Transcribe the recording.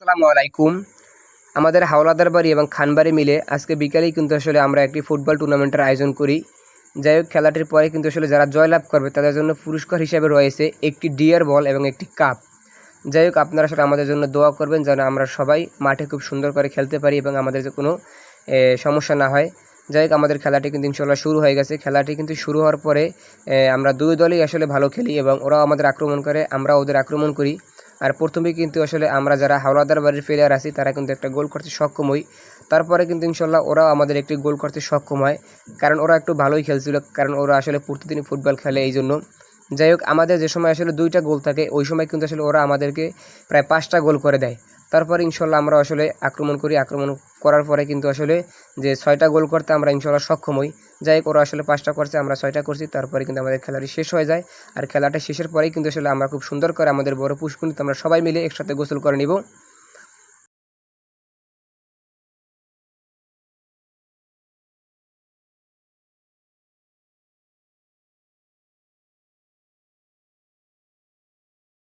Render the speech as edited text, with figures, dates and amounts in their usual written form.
আসসালামু আলাইকুম। আমাদের হাওলাদার বাড়ি এবং খানবাড়ি মিলে আজকে বিকালেই কিন্তু আসলে আমরা একটি ফুটবল টুর্নামেন্টের আয়োজন করি। যাই হোক, খেলাটির পরে কিন্তু আসলে যারা জয়লাভ করবে তাদের জন্য পুরস্কার হিসেবে রয়েছে একটি ডিয়ার বল এবং একটি কাপ। যাই হোক, আপনারা আসলে আমাদের জন্য দোয়া করবেন যেন আমরা সবাই মাঠে খুব সুন্দর করে খেলতে পারি এবং আমাদের যে কোনো সমস্যা না হয়। যাই হোক, আমাদের খেলাটি কিন্তু ইনশাল্লাহ শুরু হয়ে গেছে। খেলাটি কিন্তু শুরু হওয়ার পরে আমরা দুই দলই আসলে ভালো খেলি এবং ওরাও আমাদের আক্রমণ করে, আমরা ওদের আক্রমণ করি। আর প্রথমেই কিন্তু আসলে আমরা যারা হাওলাদার বাড়ির প্লেয়ার আছি তারা কিন্তু একটা গোল করতে সক্ষম হই। তারপরে কিন্তু ইনশাল্লাহ ওরাও আমাদের একটি গোল করতে সক্ষম হয়, কারণ ওরা একটু ভালোই খেলছিল, কারণ ওরা আসলে প্রতিদিনই ফুটবল খেলে এই জন্য। যাই হোক, আমাদের যে সময় আসলে 2টা গোল থাকে ওই সময় কিন্তু আসলে ওরা আমাদেরকে প্রায় 5টা গোল করে দেয়। তারপরে ইনশাল্লাহ আমরা আসলে আক্রমণ করি, আক্রমণ করার পরে কিন্তু আসলে যে 6টা গোল করতে আমরা ইনশাল্লাহ সক্ষম হই। যাই হোক, ওরা আসলে 5টা করছে, আমরা 6টা করছি। তারপরে কিন্তু আমাদের খেলাটি শেষ হয়ে যায়। আর খেলাটা শেষের পরেই কিন্তু আসলে আমরা খুব সুন্দর করে আমাদের বড় পুষ্কুনিতে আমরা সবাই মিলে একসাথে গোসল করে নিব।